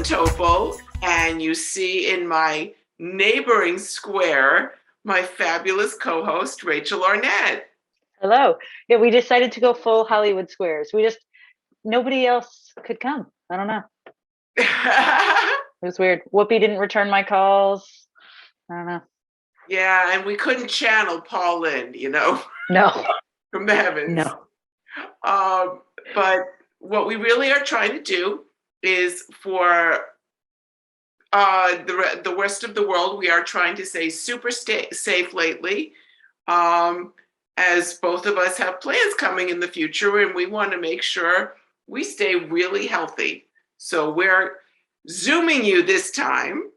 Topol, and you see in my neighboring square my fabulous co-host, Rachel Arnett. Hello. Yeah, we decided to go full Hollywood Squares. Nobody else could come. I don't know. It was weird. Whoopi didn't return my calls. I don't know. Yeah, and we couldn't channel Paul Lynde, No. From the heavens. No. But what we really are trying to do is for the rest of the world, we are trying to stay super safe lately, as both of us have plans coming in the future, and we want to make sure we stay really healthy. So we're Zooming you this time,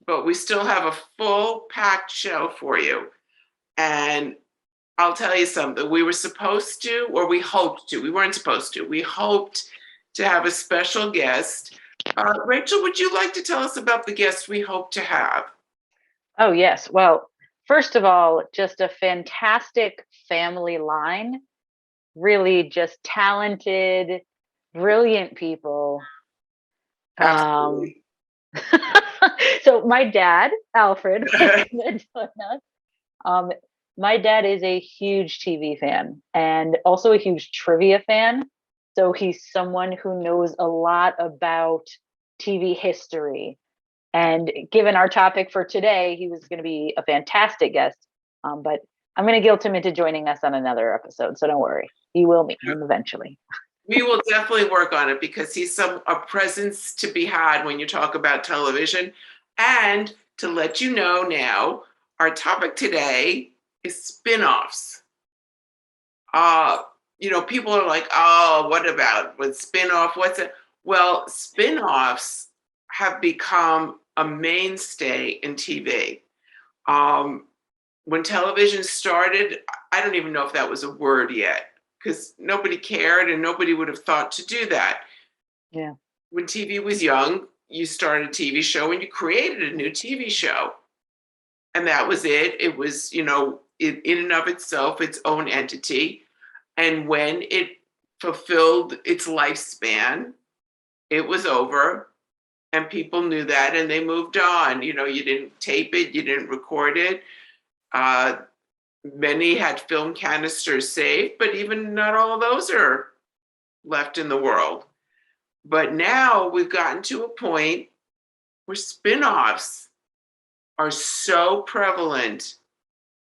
but we still have a full packed show for you. And I'll tell you something, we weren't supposed to, we hoped to have a special guest. Rachel, would you like to tell us about the guest we hope to have? Oh, yes. Well, first of all, just a fantastic family line. Really just talented, brilliant people. Absolutely. So my dad, Alfred, my dad is a huge TV fan and also a huge trivia fan. So he's someone who knows a lot about TV history. And given our topic for today, he was going to be a fantastic guest. But I'm going to guilt him into joining us on another episode. So don't worry. You will meet him eventually. We will definitely work on it because he's a presence to be had when you talk about television. And to let you know now, our topic today is spin-offs. People are like, oh, what spin-off? What's it? Well, spin-offs have become a mainstay in TV. When television started, I don't even know if that was a word yet, because nobody cared and nobody would have thought to do that. Yeah. When TV was young, you started a TV show and you created a new TV show. And that was it. It was, in and of itself, its own entity. And when it fulfilled its lifespan, it was over. And people knew that and they moved on. You didn't tape it, you didn't record it. Many had film canisters saved, but even not all of those are left in the world. But now we've gotten to a point where spin-offs are so prevalent.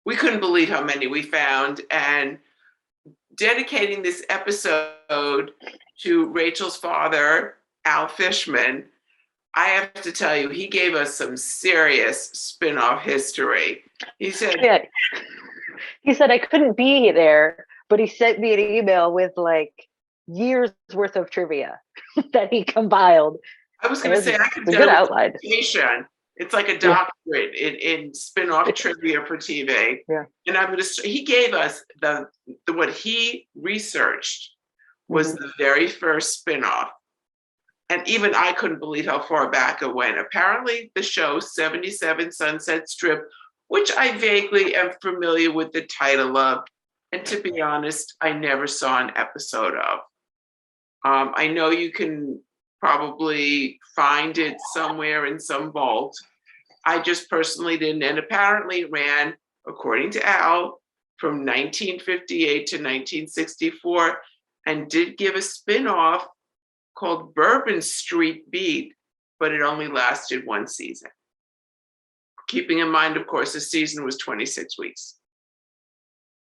We couldn't believe how many we found. And dedicating this episode to Rachel's father, Al Fishman, I have to tell you, he gave us some serious spin-off history. He said, I couldn't be there, but he sent me an email with years worth of trivia that he compiled. I was going to say, I could do a good outline. It's like a doctorate in spin-off trivia for TV. Yeah. And he gave us what he researched was the very first spin-off. And even I couldn't believe how far back it went. Apparently the show 77 Sunset Strip, which I vaguely am familiar with the title of, and to be honest, I never saw an episode of. I know you can probably find it somewhere in some vault. I just personally didn't. And apparently it ran, according to Al, from 1958 to 1964, and did give a spin-off called Bourbon Street Beat, but it only lasted one season. Keeping in mind, of course, the season was 26 weeks.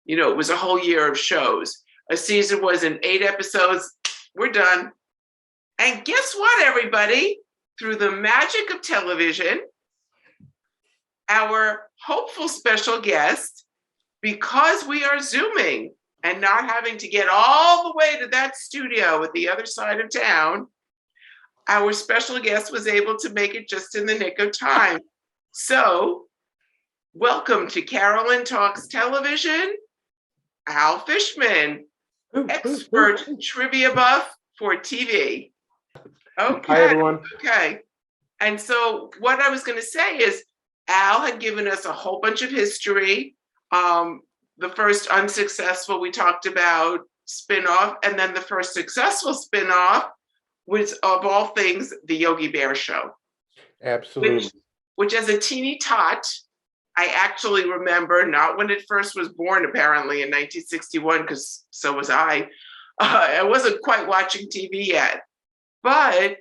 It was a whole year of shows. A season was in 8 episodes. We're done. And guess what, everybody? Through the magic of television, our hopeful special guest, because we are Zooming and not having to get all the way to that studio at the other side of town, our special guest was able to make it just in the nick of time. So, welcome to Carolyn Talks Television, Al Fishman, expert trivia buff for TV. Okay. Hi, everyone. Okay. And so what I was going to say is Al had given us a whole bunch of history. The first unsuccessful, we talked about spinoff, and then the first successful spinoff was of all things the Yogi Bear show. Absolutely. Which as a teeny tot, I actually remember, not when it first was born, apparently in 1961, because so was I. I wasn't quite watching TV yet, but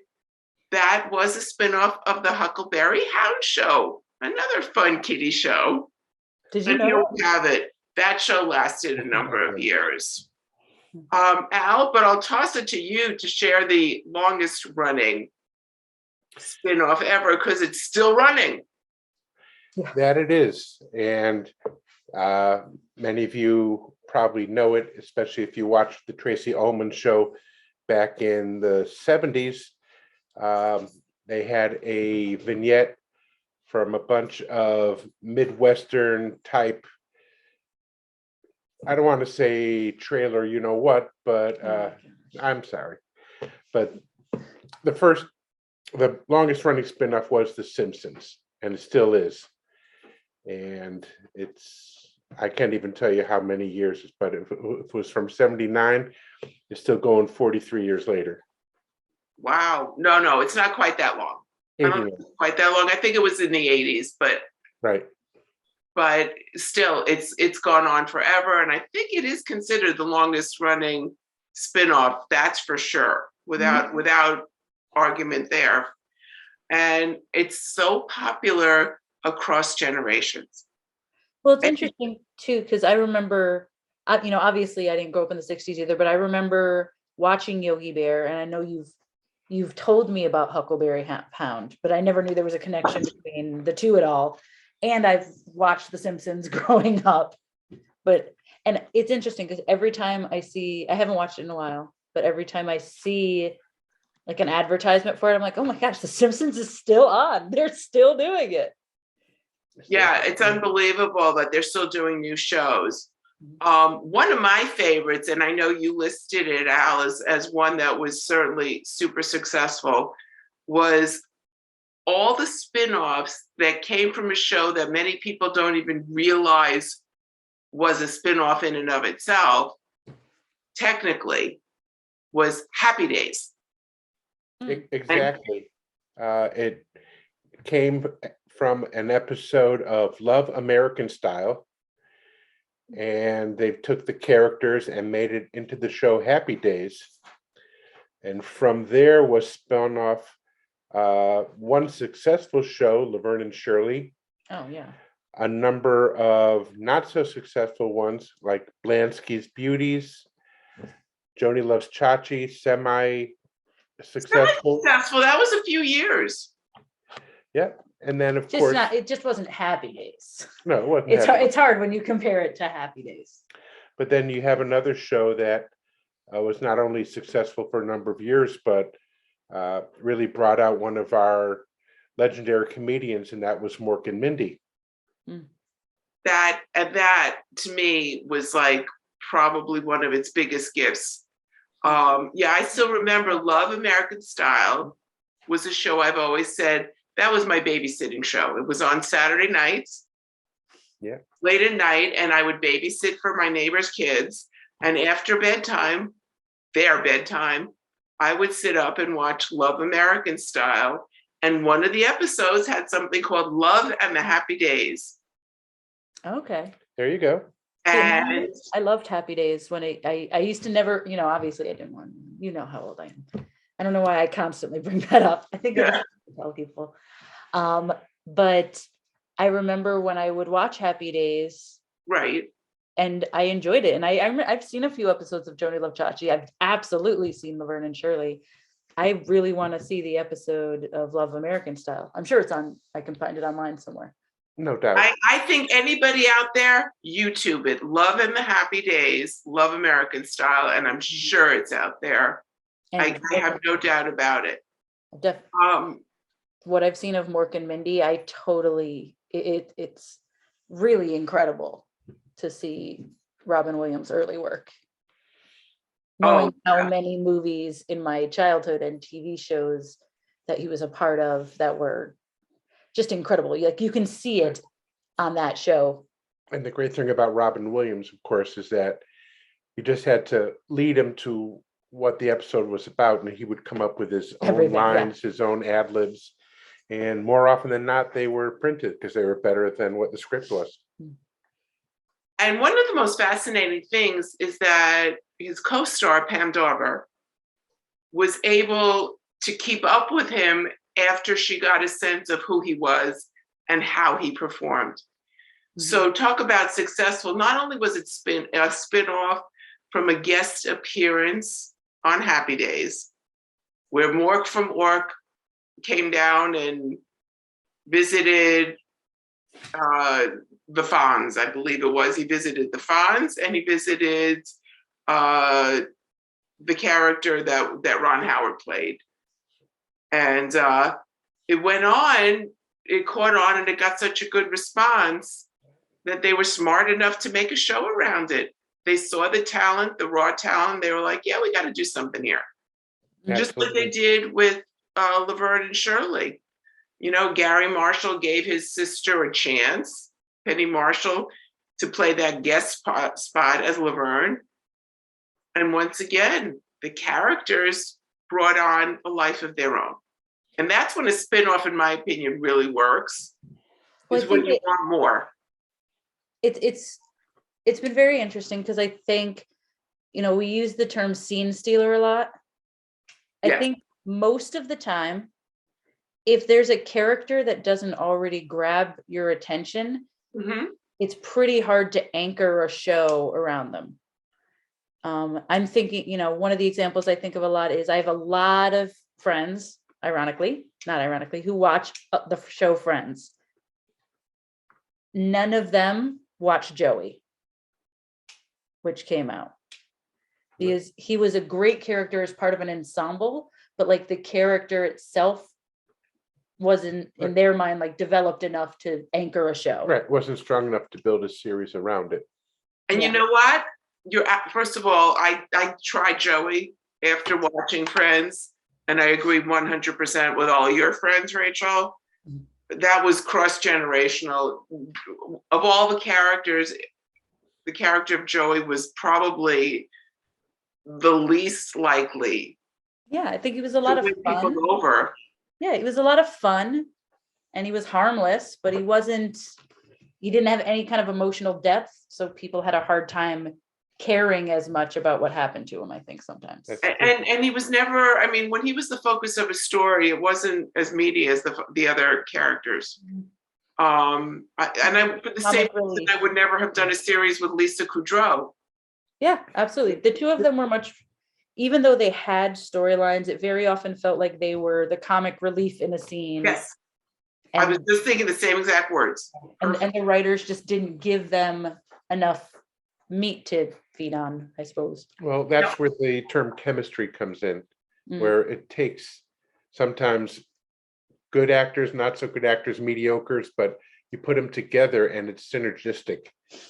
that was a spinoff of the Huckleberry Hound show, another fun kiddie show. Did you And know here that? we have it. That show lasted a number of years. Al, but I'll toss it to you to share the longest running spinoff ever, because it's still running. That it is. And many of you probably know it, especially if you watched the Tracy Ullman show back in the 70s. They had a vignette from a bunch of Midwestern type, I don't want to say trailer, you know what, but I'm sorry. But the longest running spinoff was The Simpsons, and it still is. And I can't even tell you how many years, but if it was from 79, it's still going 43 years later. Wow. No, it's not quite that long. I don't think it's quite that long. I think it was in the 80s, but right. But still, it's gone on forever. And I think it is considered the longest running spinoff, that's for sure, without argument there. And it's so popular across generations. Well, it's interesting too, because I remember, obviously I didn't grow up in the 60s either, but I remember watching Yogi Bear, and I know you've told me about Huckleberry Hound, but I never knew there was a connection between the two at all. And I've watched The Simpsons growing up, and it's interesting because every time I haven't watched it in a while, but every time I see like an advertisement for it, I'm like, oh my gosh, The Simpsons is still on. They're still doing it. Yeah, it's unbelievable that they're still doing new shows. One of my favorites, and I know you listed it, Al, as one that was certainly super successful, was all the spin-offs that came from a show that many people don't even realize was a spin-off in and of itself, technically, was Happy Days. Exactly. It came from an episode of Love American Style, and they took the characters and made it into the show Happy Days. And from there was spun off one successful show, Laverne and Shirley. Oh, yeah. A number of not so successful ones like Blansky's Beauties, Joni Loves Chachi, semi-successful. That was a few years. Yeah. And then, of course, it just wasn't Happy Days. No, it wasn't. It's hard when you compare it to Happy Days. But then you have another show that was not only successful for a number of years, but really brought out one of our legendary comedians, and that was Mork and Mindy. That to me was like probably one of its biggest gifts. I still remember Love American Style was a show I've always said that was my babysitting show. It was on Saturday nights, late at night, and I would babysit for my neighbor's kids. And after bedtime, their bedtime, I would sit up and watch Love American Style. And one of the episodes had something called Love and the Happy Days. Okay. There you go. And I loved Happy Days when I used to never, obviously I didn't want, how old I am. I don't know why I constantly bring that up. I think I just tell people. But I remember when I would watch Happy Days. Right. And I enjoyed it. And I've seen a few episodes of Joni Love Chachi. I've absolutely seen Laverne and Shirley. I really want to see the episode of Love American Style. I'm sure it's on, I can find it online somewhere. No doubt. I think anybody out there, YouTube it. Love and the Happy Days, Love American Style, and I'm sure it's out there. I have no doubt about it. What I've seen of Mork and Mindy, it's really incredible to see Robin Williams' early work. Knowing how many movies in my childhood and TV shows that he was a part of that were just incredible. Like you can see it on that show. And the great thing about Robin Williams, of course, is that you just had to lead him to what the episode was about, and he would come up with his own Everything, yeah. lines, his own ad libs, and more often than not, they were printed because they were better than what the script was. And one of the most fascinating things is that his co-star, Pam Dawber, was able to keep up with him after she got a sense of who he was and how he performed. Mm-hmm. So talk about successful. Not only was it a spin-off from a guest appearance on Happy Days, where Mork from Ork came down and visited the Fonz, I believe it was. He visited the Fonz and he visited the character that Ron Howard played. And it went on, it caught on, and it got such a good response that they were smart enough to make a show around it. They saw the talent, the raw talent. They were like, yeah, we got to do something here. Absolutely. Just like they did with Laverne and Shirley. You know, Gary Marshall gave his sister a chance, Penny Marshall, to play that guest spot as Laverne. And once again, the characters brought on a life of their own. And that's when a spinoff, in my opinion, really works. Is when you want more. It's been very interesting because I think, you know, we use the term scene stealer a lot. I think most of the time, if there's a character that doesn't already grab your attention, it's pretty hard to anchor a show around them. I'm thinking, you know, one of the examples I think of a lot is I have a lot of friends, not ironically, who watch the show Friends. None of them watch Joey, which came out. Because he was a great character as part of an ensemble, but like the character itself wasn't in their mind like developed enough to anchor a show. Right, wasn't strong enough to build a series around it. And you know what? First of all, I tried Joey after watching Friends, and I agree 100% with all your friends, Rachel. That was cross-generational. Of all the characters, the character of Joey was probably the least likely. Yeah, I think he was a lot of fun. People over. Yeah, it was a lot of fun, and he was harmless, but he didn't have any kind of emotional depth, so people had a hard time caring as much about what happened to him, I think sometimes. And he was never, I mean, when he was the focus of a story, it wasn't as meaty as the other characters. For the same reason, I would never have done a series with Lisa Kudrow. Yeah, absolutely. The two of them were even though they had storylines, it very often felt like they were the comic relief in a scene. Yes. I was just thinking the same exact words. And the writers just didn't give them enough meat to feed on, I suppose. Well, that's where the term chemistry comes in, where it takes sometimes good actors, not so good actors, mediocres, but you put them together and it's synergistic.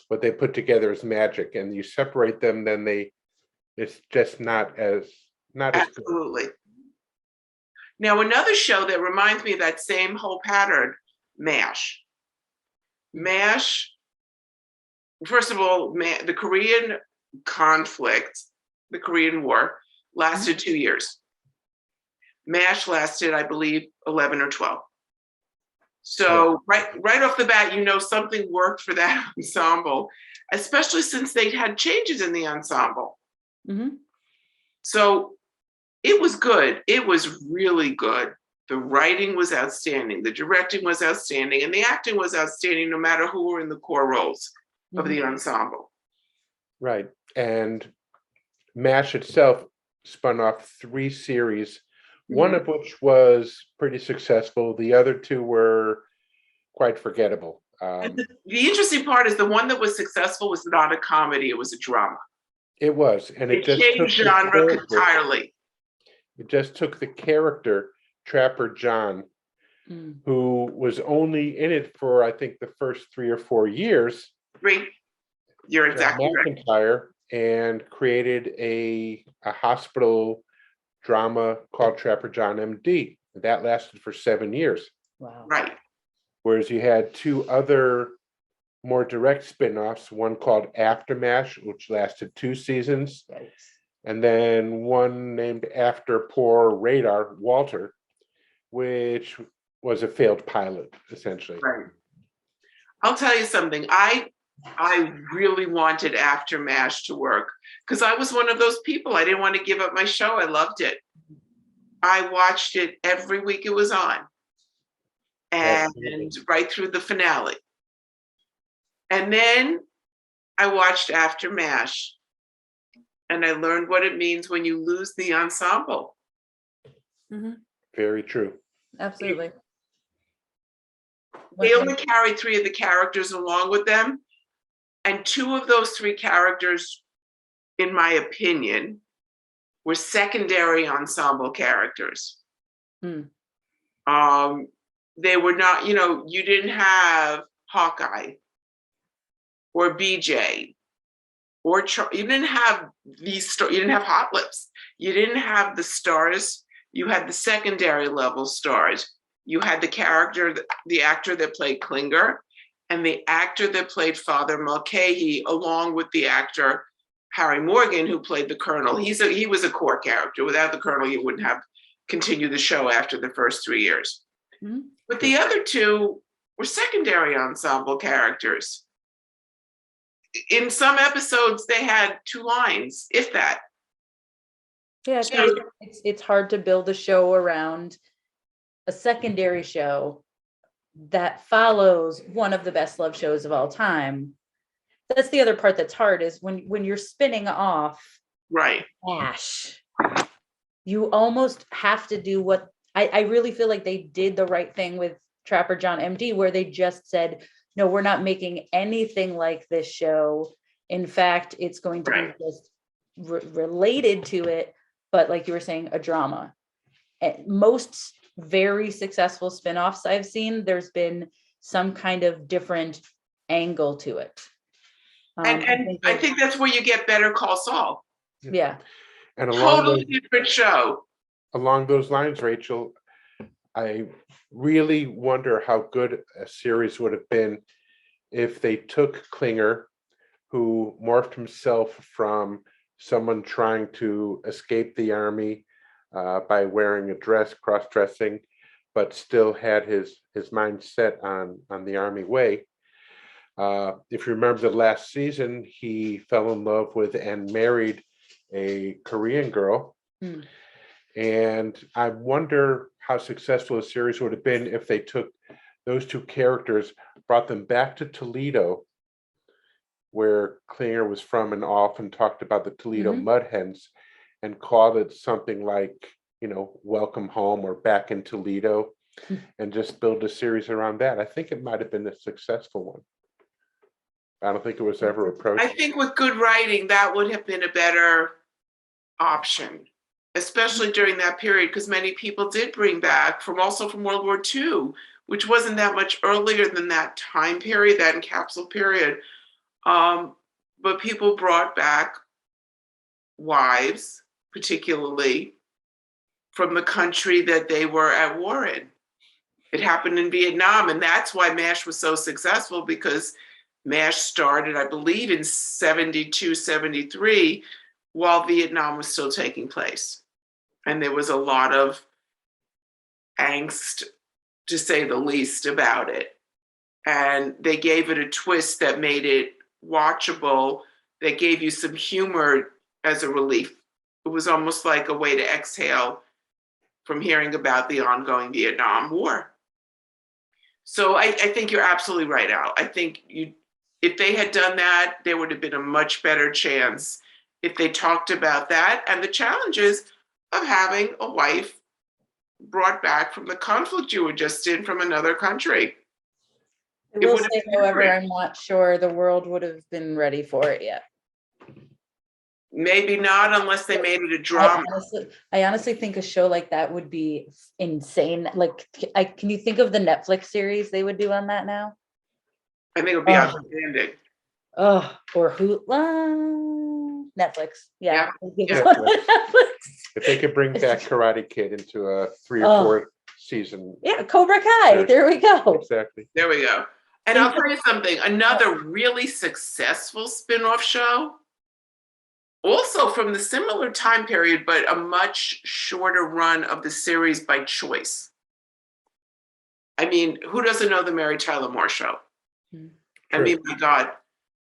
What they put together is magic, and you separate them, then it's just not as Absolutely. Good. Now, another show that reminds me of that same whole pattern, MASH. MASH, first of all, the Korean conflict, the Korean War, lasted 2 years. MASH lasted, I believe, 11 or 12. So right off the bat, you know something worked for that ensemble, especially since they had changes in the ensemble. So it was good. It was really good. The writing was outstanding. The directing was outstanding. And the acting was outstanding, no matter who were in the core roles of the ensemble. Right. And MASH itself spun off 3 series, one of which was pretty successful. The other 2 were quite forgettable. The interesting part is the one that was successful was not a comedy. It was a drama. It was. And it just changed genre entirely. It just took the character, Trapper John, who was only in it for, I think, the first 3 or 4 years. 3. You're exactly right. And created a hospital drama called Trapper John MD. That lasted for 7 years. Wow. Right. Whereas you had 2 other more direct spin-offs, one called After MASH, which lasted 2 seasons, and then one named after poor Radar, Walter, which was a failed pilot, essentially. Right. I'll tell you something. I really wanted After MASH to work because I was one of those people. I didn't want to give up my show. I loved it. I watched it every week it was on, and Absolutely. right through the finale. And then I watched After MASH, and I learned what it means when you lose the ensemble. Very true. Absolutely. They only carried 3 of the characters along with them. And 2 of those 3 characters, in my opinion, were secondary ensemble characters. Hmm. They were not, you didn't have Hawkeye or BJ or you didn't have you didn't have Hot Lips. You didn't have the stars. You had the secondary level stars. You had the actor that played Klinger, and the actor that played Father Mulcahy, along with the actor Harry Morgan, who played the Colonel. He was a core character. Without the Colonel, you wouldn't have continued the show after the first 3 years. Mm-hmm. But the other 2 were secondary ensemble characters. In some episodes, they had 2 lines, if that. Yeah, it's hard to build a show around a secondary show that follows one of the best loved shows of all time. That's the other part that's hard, is when you're spinning off right MASH, you almost have to do what I really feel like they did the right thing with Trapper John MD, where they just said, no, we're not making anything like this show. In fact, it's going to be just related to it, but like you were saying, a drama. At most very successful spinoffs I've seen, there's been some kind of different angle to it. I think that's where you get Better Call Saul. Yeah. And totally different show. Along those lines, Rachel, I really wonder how good a series would have been if they took Klinger, who morphed himself from someone trying to escape the army by wearing a dress, cross-dressing, but still had his mind set on the army way. If you remember the last season, he fell in love with and married a Korean girl. Hmm. And I wonder how successful a series would have been if they took those 2 characters, brought them back to Toledo, where Klinger was from, and often talked about the Toledo Mud Hens, and called it something like, Welcome Home or Back in Toledo, and just build a series around that. I think it might have been a successful one. I don't think it was ever approached. I think with good writing, that would have been a better option, especially during that period, because many people did bring back from World War II, which wasn't that much earlier than that time period, that capsule period. But people brought back wives, particularly from the country that they were at war in. It happened in Vietnam, and that's why MASH was so successful, because MASH started, I believe, in 72, 73, while Vietnam was still taking place. And there was a lot of angst, to say the least, about it. And they gave it a twist that made it watchable, that gave you some humor as a relief. It was almost like a way to exhale from hearing about the ongoing Vietnam War. So I think you're absolutely right, Al. I think if they had done that, there would have been a much better chance if they talked about that and the challenges of having a wife brought back from the conflict you were just in from another country. I will say, however, I'm not sure the world would have been ready for it yet. Maybe not, unless they made it a drama. I honestly think a show like that would be insane. Like, can you think of the Netflix series they would do on that now? I think it would be outstanding. Oh, or who? Netflix. Yeah. If they could bring back Karate Kid into a 3 or 4 season. Yeah, Cobra Kai. There we go. Exactly. There we go. And I'll tell you something, another really successful spin-off show also from the similar time period, but a much shorter run of the series by choice. I mean, who doesn't know the Mary Tyler Moore Show? I True. mean, my God,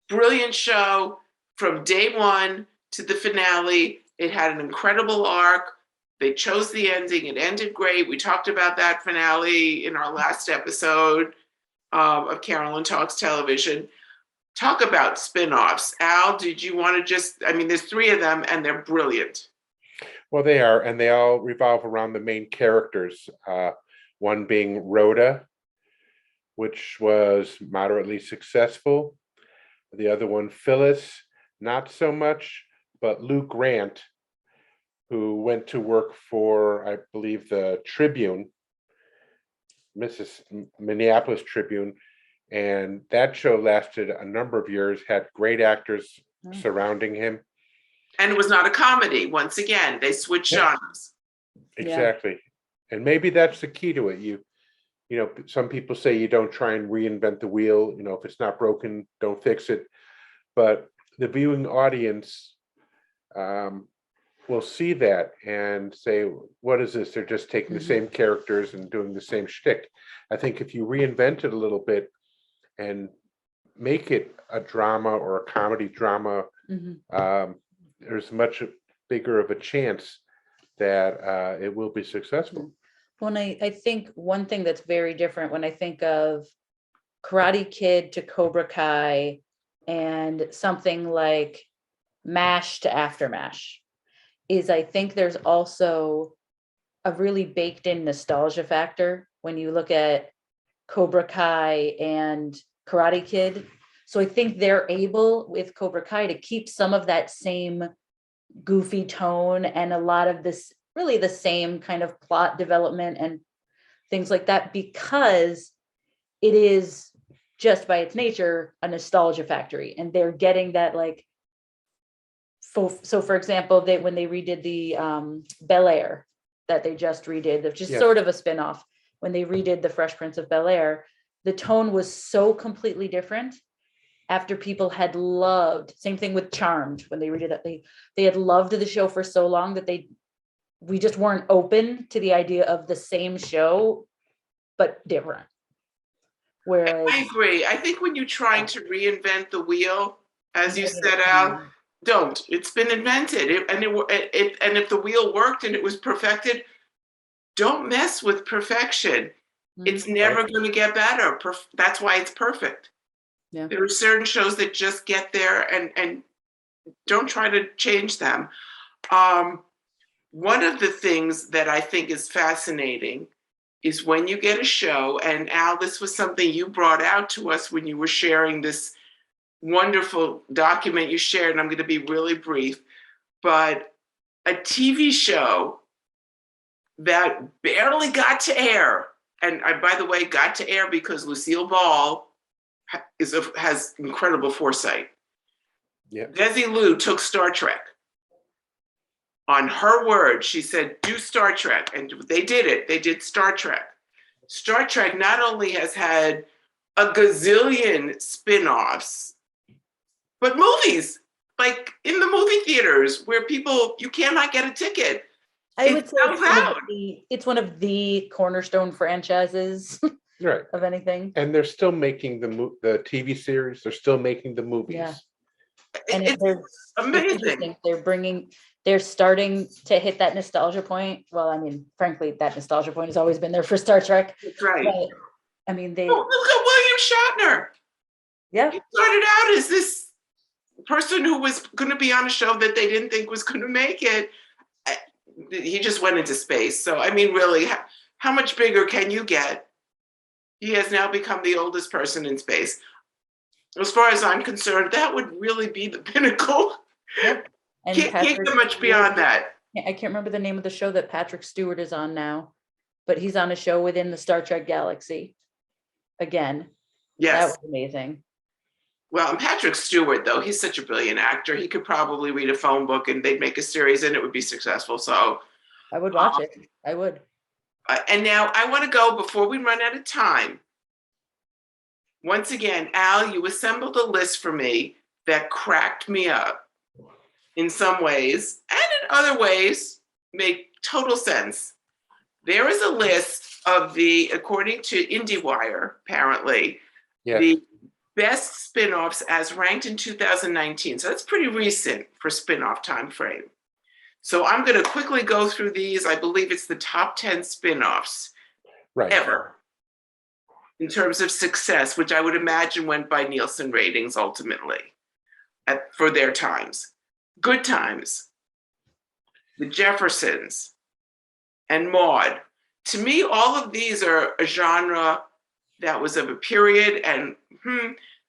brilliant show from day one to the finale. It had an incredible arc. They chose the ending. It ended great. We talked about that finale in our last episode of Carolyn Talks Television. Talk about spin-offs. Al, did you want to just, I mean, there's 3 of them and they're brilliant. Well, they are, and they all revolve around the main characters. One being Rhoda, which was moderately successful. The other one, Phyllis, not so much, but Lou Grant, who went to work for, I believe, the Tribune, Minneapolis Tribune, and that show lasted a number of years, had great actors surrounding him. And it was not a comedy. Once again, they switched genres. Exactly. And maybe that's the key to it. You know, some people say you don't try and reinvent the wheel. You know, if it's not broken, don't fix it. But the viewing audience will see that and say, what is this? They're just taking the same characters and doing the same shtick. I think if you reinvent it a little bit and make it a drama or a comedy drama, there's much bigger of a chance that it will be successful. Well, I think one thing that's very different when I think of Karate Kid to Cobra Kai and something like MASH to After MASH is I think there's also a really baked in nostalgia factor when you look at Cobra Kai and Karate Kid. So I think they're able with Cobra Kai to keep some of that same goofy tone and a lot of this really the same kind of plot development and things like that, because it is just by its nature a nostalgia factory, and they're getting that like so for example, when they redid the Bel Air that they just redid, which is sort of a spin-off, when they redid the Fresh Prince of Bel Air, the tone was so completely different after people had loved, same thing with Charmed, when they redid that, they had loved the show for so long that we just weren't open to the idea of the same show, but different. Whereas I agree. I think when you're trying to reinvent the wheel, as you said, Al, don't. It's been invented, and if the wheel worked and it was perfected, don't mess with perfection. It's never going to get better. That's why it's perfect. Yeah. There are certain shows that just get there, and don't try to change them. One of the things that I think is fascinating is when you get a show, and Al, this was something you brought out to us when you were sharing this wonderful document you shared, and I'm going to be really brief, but a TV show that barely got to air, and by the way, got to air because Lucille Ball has incredible foresight. Yeah. Desi Liu took Star Trek. On her word, she said, do Star Trek. And they did it. They did Star Trek. Star Trek not only has had a gazillion spin-offs, but movies, like in the movie theaters where you cannot get a ticket. I would say it's one of the cornerstone franchises of anything. And they're still making the TV series. They're still making the movies. Yeah. And it's amazing. They're starting to hit that nostalgia point. Well, I mean, frankly, that nostalgia point has always been there for Star Trek. That's right. But, I mean, look at William Shatner. Yeah. He started out as this person who was going to be on a show that they didn't think was going to make it. He just went into space. So, I mean, really, how much bigger can you get? He has now become the oldest person in space. As far as I'm concerned, that would really be the pinnacle. Yep. And can't get much beyond that. I can't remember the name of the show that Patrick Stewart is on now, but he's on a show within the Star Trek galaxy. Again, yes, that was amazing. Well, and Patrick Stewart, though, he's such a brilliant actor. He could probably read a phone book and they'd make a series and it would be successful. So I would watch it. I would. And now I want to go before we run out of time. Once again, Al, you assembled a list for me that cracked me up. in some ways, and in other ways make total sense. There is a list of according to IndieWire, apparently, Yes. the best spin-offs as ranked in 2019. So that's pretty recent for spin-off time frame. So I'm going to quickly go through these. I believe it's the top 10 spin-offs Right. ever in terms of success, which I would imagine went by Nielsen ratings ultimately for their times. Good Times, The Jeffersons, and Maude. To me, all of these are a genre that was of a period, and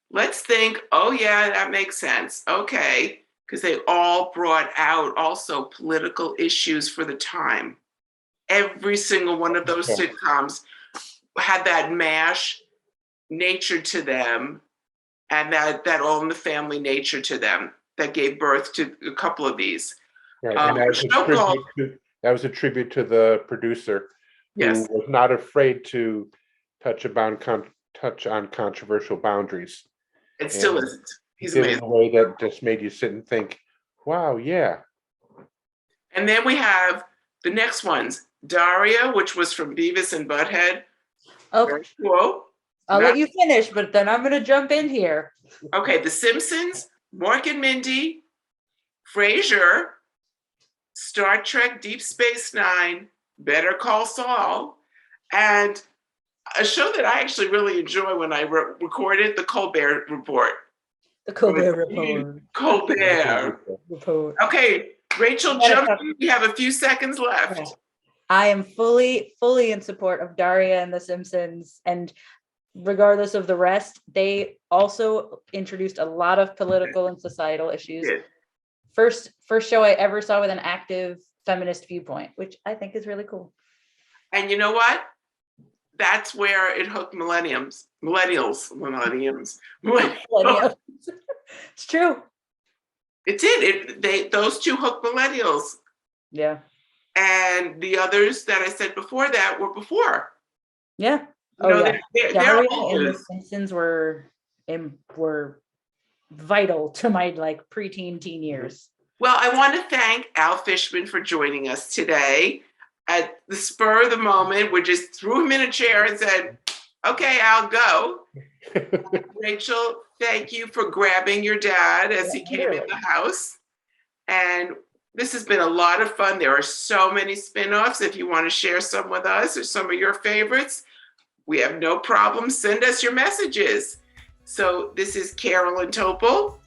let's think, oh yeah, that makes sense. Okay, because they all brought out also political issues for the time. Every single one of those sitcoms had that MASH nature to them, and that All in the Family nature to them that gave birth to a couple of these. Right. And that was a tribute to the producer, who Yes. was not afraid to touch on controversial boundaries. It still isn't. He's Did it in amazing. a way that just made you sit and think, wow, yeah. And then we have the next ones. Daria, which was from Beavis and Butthead. Okay, Very cool. I'll let you finish, but then I'm gonna jump in here. Okay, The Simpsons, Mork and Mindy, Frasier, Star Trek Deep Space Nine, Better Call Saul, and a show that I actually really enjoy when I recorded, The Colbert Report. The Colbert Report. Colbert. Okay, Rachel, jump in. We have a few seconds left. Okay. I am fully in support of Daria and The Simpsons, and regardless of the rest, they also introduced a lot of political and societal issues. Yeah. First show I ever saw with an active feminist viewpoint, which I think is really cool. And you know what? That's where it hooked millennials. It's true. It did. Those two hooked millennials. Yeah. And the others that I said before that were before. Yeah. Yeah. They're Daria old. and The Simpsons were vital to my preteen teen years. Well, I want to thank Al Fishman for joining us today. At the spur of the moment, we just threw him in a chair and said, okay, I'll go. Rachel, thank you for grabbing your dad as he came in the house. And this has been a lot of fun. There are so many spin-offs. If you want to share some with us or some of your favorites, we have no problem. Send us your messages. So this is Carolyn Topol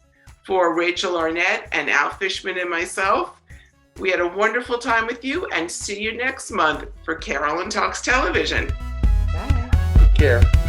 for Rachel Arnett and Al Fishman and myself. We had a wonderful time with you, and see you next month for Carolyn Talks Television. Bye. Take care.